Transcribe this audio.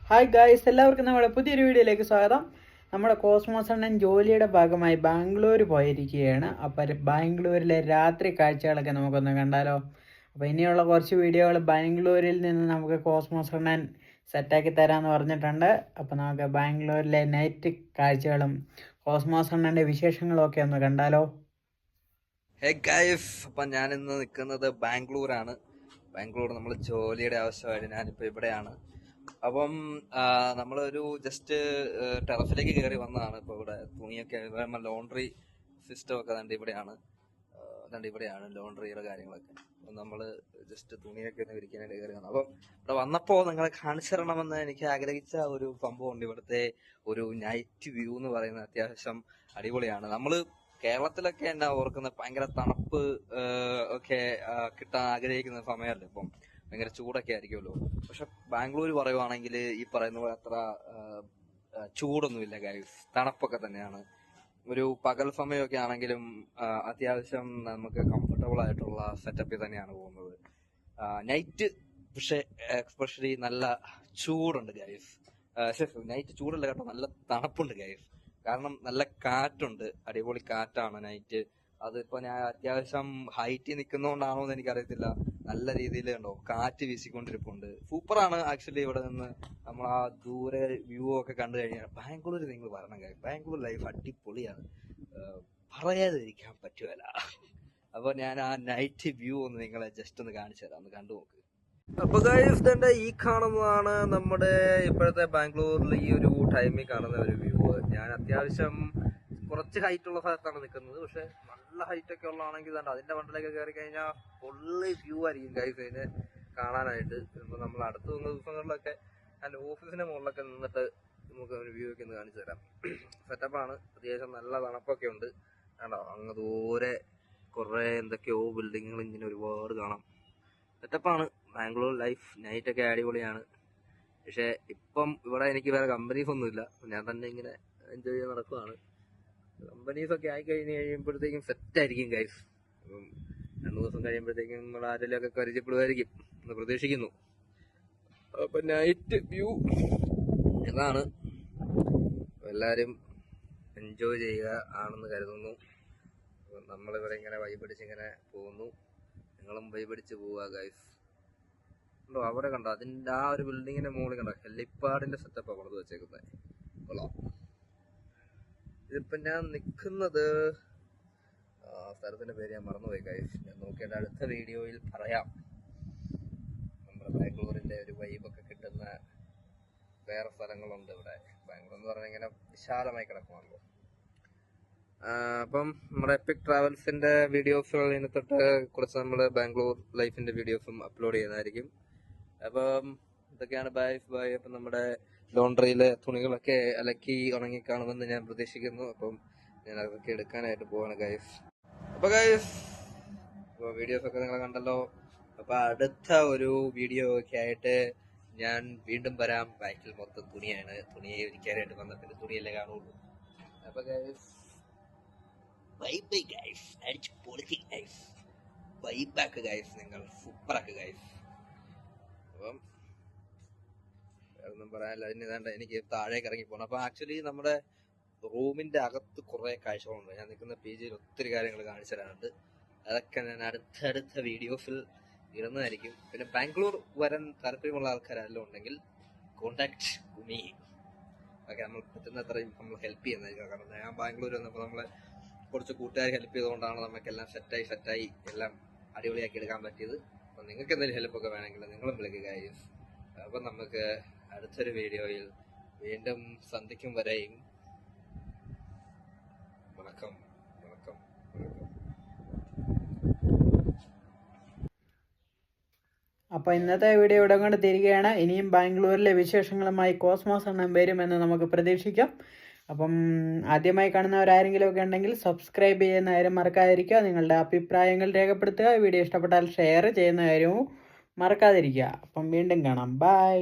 Hi guys, എല്ലാവർക്കും നമ്മുടെ പുതിയൊരു വീഡിയോയിലേക്ക് സ്വാഗതം. നമ്മുടെ കോസ്മോസ് അണ്ണൻ ജോലിയുടെ ഭാഗമായി ബാംഗ്ലൂർ പോയിരിക്കുകയാണ്. അപ്പോൾ ബാംഗ്ലൂരിലെ രാത്രി കാഴ്ചകളൊക്കെ നമുക്കൊന്ന് കണ്ടാലോ. അപ്പോൾ ഇനിയുള്ള കുറച്ച് വീഡിയോകൾ ബാംഗ്ലൂരിൽ നിന്ന് നമുക്ക് കോസ്മോസ് അണ്ണൻ സെറ്റാക്കി തരാമെന്ന് പറഞ്ഞിട്ടുണ്ട്. അപ്പോൾ നമുക്ക് ബാംഗ്ലൂരിലെ നൈറ്റ് കാഴ്ചകളും കോസ്മോസ് അണ്ണൻ്റെ വിശേഷങ്ങളും ഒക്കെ ഒന്ന് കണ്ടാലോ. ഹേ ഗൈസ്, അപ്പം ഞാനിന്ന് നിൽക്കുന്നത് ബാംഗ്ലൂരാണ്. ബാംഗ്ലൂർ നമ്മൾ ജോലിയുടെ ആവശ്യമായിട്ട് ഞാനിപ്പോൾ ഇവിടെയാണ്. അപ്പം നമ്മളൊരു ജസ്റ്റ് ടെറസിലേക്ക് കയറി വന്നതാണ്. ഇപ്പോൾ ഇവിടെ തുണിയൊക്കെ ലോണ്ട്രി സിസ്റ്റം ഒക്കെ ഇവിടെയാണ് ലോണ്ട്രിയുടെ കാര്യങ്ങളൊക്കെ. അപ്പം നമ്മൾ ജസ്റ്റ് തുണിയൊക്കെ ഒന്ന് വിരിക്കാനായിട്ട് കയറി വന്നു. അപ്പം ഇവിടെ വന്നപ്പോൾ നിങ്ങളെ കാണിച്ചു തരണമെന്ന് എനിക്ക് ആഗ്രഹിച്ച ഒരു സംഭവമുണ്ട്. ഇവിടുത്തെ ഒരു നൈറ്റ് വ്യൂ എന്ന് പറയുന്നത് അത്യാവശ്യം അടിപൊളിയാണ്. നമ്മൾ കേരളത്തിലൊക്കെ എന്നാ ഓർക്കുന്ന ഭയങ്കര തണുപ്പ് ഒക്കെ കിട്ടാൻ ആഗ്രഹിക്കുന്ന സമയമല്ലേ ഇപ്പം, ഭയങ്കര ചൂടൊക്കെ ആയിരിക്കുമല്ലോ. പക്ഷെ ബാംഗ്ലൂർ പറയുവാണെങ്കിൽ ഈ പറയുന്ന പോലെ അത്ര ചൂടൊന്നുമില്ല ഗൈസ്, തണുപ്പൊക്കെ തന്നെയാണ്. ഒരു പകൽ സമയമൊക്കെ ആണെങ്കിലും അത്യാവശ്യം നമുക്ക് കംഫർട്ടബിൾ ആയിട്ടുള്ള സെറ്റപ്പിൽ തന്നെയാണ് പോകുന്നത്. നൈറ്റ് പക്ഷെ എക്സ്പെഷ്യലി നല്ല ചൂടുണ്ട് ഗൈസ്. നൈറ്റ് ചൂടല്ല കേട്ടോ, നല്ല തണുപ്പുണ്ട് ഗൈസ്. കാരണം നല്ല കാറ്റുണ്ട്, അടിപൊളി കാറ്റാണ് നൈറ്റ്. അതിപ്പോ ഞാൻ അത്യാവശ്യം ഹൈറ്റിൽ നിൽക്കുന്നതുകൊണ്ടാണോ എന്ന് എനിക്കറിയത്തില്ല, നല്ല രീതിയിൽ ഉണ്ടോ കാറ്റ് വീശിക്കൊണ്ടിരിപ്പുണ്ട്. സൂപ്പറാണ് ആക്ച്വലി. ഇവിടെ നിന്ന് നമ്മൾ ആ ദൂരെ വ്യൂ ഒക്കെ കണ്ടു കഴിഞ്ഞാൽ ബാംഗ്ലൂർ നിങ്ങൾ വരണം കാര്യം. ബാംഗ്ലൂർ ലൈഫ് അടിപൊളിയാണ്, പറയാതിരിക്കാൻ പറ്റുമല്ല. അപ്പൊ ഞാൻ ആ നൈറ്റ് വ്യൂ ഒന്ന് നിങ്ങളെ ജസ്റ്റ് ഒന്ന് കാണിച്ചു തരാം, ഒന്ന് കണ്ടു നോക്ക്. അപ്പൊ ഗൈസ്, ഇതെന്റെ ഈ കാണുന്നതാണ് നമ്മുടെ ഇപ്പോഴത്തെ ബാംഗ്ലൂരിൽ ഈ ഒരു ടൈമിൽ കാണുന്ന ഒരു വ്യൂ. ഞാൻ അത്യാവശ്യം കുറച്ച് ഹൈറ്റ് ഉള്ള സ്ഥലത്താണ് നിൽക്കുന്നത്. പക്ഷെ നല്ല ഹൈറ്റ് ഒക്കെ ഉള്ളതാണെങ്കിൽ അതിന്റെ മണ്ടയിലേക്ക് കയറി കഴിഞ്ഞാൽ ഫുള്ള് വ്യൂ ആയിരിക്കും ഗൈസ് അതിനെ കാണാനായിട്ട്. ഇപ്പൊ നമ്മൾ അടുത്ത ദിവസങ്ങളിലൊക്കെ അതിന്റെ ഓഫീസിന്റെ മുകളിലൊക്കെ നിന്നിട്ട് നമുക്ക് ഒരു വ്യൂ ഒക്കെ ഒന്ന് കാണിച്ചു തരാം. സെറ്റപ്പാണ്, അത്യാവശ്യം നല്ല തണുപ്പൊക്കെ ഉണ്ട്. കണ്ടോ, അങ്ങ് ദൂരെ കുറെ എന്തൊക്കെയോ ബിൽഡിങ്ങുകൾ ഇങ്ങനെ ഒരുപാട് കാണാം. സെറ്റപ്പാണ് ബാംഗ്ലൂർ ലൈഫ്. നൈറ്റ് ഒക്കെ അടിപൊളിയാണ്. പക്ഷെ ഇപ്പം ഇവിടെ എനിക്ക് വേറെ കമ്പനീസ് ഒന്നുമില്ല, ഞാൻ തന്നെ ഇങ്ങനെ എൻജോയ് ചെയ്ത് നടക്കുവാണ്. കമ്പനീസ് ഒക്കെ ആയി കഴിയുമ്പോഴത്തേക്കും സെറ്റ് ആയിരിക്കും ഗൈസ്. അപ്പം 2 ദിവസം കഴിയുമ്പോഴത്തേക്കും നമ്മൾ ആരെങ്കിലും ഒക്കെ പരിചയപ്പെടുമായിരിക്കും എന്ന് പ്രതീക്ഷിക്കുന്നു. അപ്പൊ നൈറ്റ് വ്യൂ ഇതാണ്. എല്ലാവരും എൻജോയ് ചെയ്യുക ആണെന്ന് കരുതുന്നു. നമ്മളിവിടെ ഇങ്ങനെ വൈബടിച്ചിങ്ങനെ പോകുന്നു, നിങ്ങളും വൈബടിച്ച് പോവുക ഗൈസ്. കണ്ടോ അവിടെ കണ്ടോ, അതിന്റെ ആ ഒരു ബിൽഡിങ്ങിന്റെ മുകളിൽ കണ്ടോ ഹെലിപ്പാഡിന്റെ സെറ്റപ്പാണ് കൊണ്ടു വെച്ചേക്കുന്നത്. കൊള്ളാം. ഇതിപ്പോ ഞാൻ നിൽക്കുന്നത് സ്ഥലത്തിന്റെ പേര് ഞാൻ മറന്നുപോയി ഗൈസ്, ഞാൻ നോക്കിയിട്ട് അടുത്ത വീഡിയോയിൽ പറയാം. നമ്മുടെ ബാംഗ്ലൂരിന്റെ ഒരു വൈബൊക്കെ കിട്ടുന്ന വേറെ സ്ഥലങ്ങളുണ്ട് ഇവിടെ. ബാംഗ്ലൂർ എന്ന് പറഞ്ഞാൽ ഇങ്ങനെ വിശാലമായി കിടക്കുവാണല്ലോ. അപ്പം നമ്മുടെ എപ്പിക് ട്രാവൽസിന്റെ വീഡിയോസുകൾ ഇനി തൊട്ട് കുറച്ച് നമ്മൾ ബാംഗ്ലൂർ ലൈഫിന്റെ വീഡിയോസും അപ്ലോഡ് ചെയ്യുന്നതായിരിക്കും. അപ്പം ഇതൊക്കെയാണ് ബൈ. അപ്പം നമ്മുടെ ലോണ്ട്രിയിലെ തുണികളൊക്കെ അലക്കി ഉണങ്ങി കാണുമെന്ന് ഞാൻ പ്രതീക്ഷിക്കുന്നു. അപ്പം ഞാൻ അതൊക്കെ എടുക്കാനായിട്ട് പോവാണ് ഗൈസ്. അപ്പൊ ഗൈസ്, വീഡിയോസ് ഒക്കെ നിങ്ങൾ കണ്ടല്ലോ. അപ്പൊ അടുത്ത ഒരു വീഡിയോ ഒക്കെ ആയിട്ട് ഞാൻ വീണ്ടും വരാം. ബാക്കിൽ മൊത്തം തുണിയാണ്, തുണിയെ ഇരിക്കാനായിട്ട് വന്നപ്പോൾ തുണിയല്ലേ കാണുള്ളൂ. അപ്പൊ ഗൈസ്, ബൈ ഗൈസ്, അടിച്ച് പൊളിക്ക് ഗൈസ്, വൈബാക്ക് ഗൈസ്, നിങ്ങൾ സൂപ്പറാക്ക് ഗൈസ്. അപ്പം വേറൊന്നും പറയാനില്ല. ഇനി ഇതാണ്ട് എനിക്ക് താഴേക്ക് ഇറങ്ങി പോകണം. അപ്പൊ ആക്ച്വലി നമ്മുടെ റൂമിന്റെ അകത്ത് കുറെ കാഴ്ചകളുണ്ട്. ഞാൻ നിൽക്കുന്ന PGയിൽ ഒത്തിരി കാര്യങ്ങൾ കാണിച്ചു തരാനുണ്ട്. അതൊക്കെ ഞാൻ അടുത്ത വീഡിയോസിൽ ഇടുന്നതായിരിക്കും. പിന്നെ ബാംഗ്ലൂർ വരാൻ താല്പര്യമുള്ള ആൾക്കാരെല്ലാം ഉണ്ടെങ്കിൽ കോണ്ടാക്ട് മീ. ഓക്കെ, നമ്മൾ പറ്റുന്നത്രയും നമ്മൾ ഹെൽപ്പ് ചെയ്യുന്നതായിരിക്കും. കാരണം ഞാൻ ബാംഗ്ലൂർ വന്നപ്പോൾ നമ്മളെ കുറച്ച് കൂട്ടുകാർ ഹെൽപ്പ് ചെയ്തുകൊണ്ടാണ് നമുക്കെല്ലാം സെറ്റായി എല്ലാം അടിപൊളിയാക്കി എടുക്കാൻ പറ്റിയത്. അപ്പം നിങ്ങൾക്ക് എന്തെങ്കിലും ഹെൽപ്പൊക്കെ വേണമെങ്കിൽ നിങ്ങളും വിളിക്കുക ഗൈസ്. അപ്പം നമുക്ക് അടുത്തൊരു വീഡിയോയിൽ വീണ്ടും സന്ധിക്കും വരെയും വണക്കം. അപ്പോൾ ഇന്നത്തെ വീഡിയോ ഇവിടെ കൊണ്ട് തിരികെയാണ്. ഇനിയും ബാംഗ്ലൂരിലെ വിശേഷങ്ങളുമായി കോസ്മോസ് അണ്ണൻ വരുമെന്ന് നമുക്ക് പ്രതീക്ഷിക്കാം. അപ്പം ആദ്യമായി കാണുന്നവരാരെങ്കിലും ഒക്കെ ഉണ്ടെങ്കിൽ സബ്സ്ക്രൈബ് ചെയ്യുന്ന കാര്യം മറക്കാതിരിക്കുക. നിങ്ങളുടെ അഭിപ്രായങ്ങൾ രേഖപ്പെടുത്തുക. വീഡിയോ ഇഷ്ടപ്പെട്ടാൽ ഷെയർ ചെയ്യുന്ന കാര്യവും മറക്കാതിരിക്കുക. അപ്പം വീണ്ടും കാണാം. ബൈ.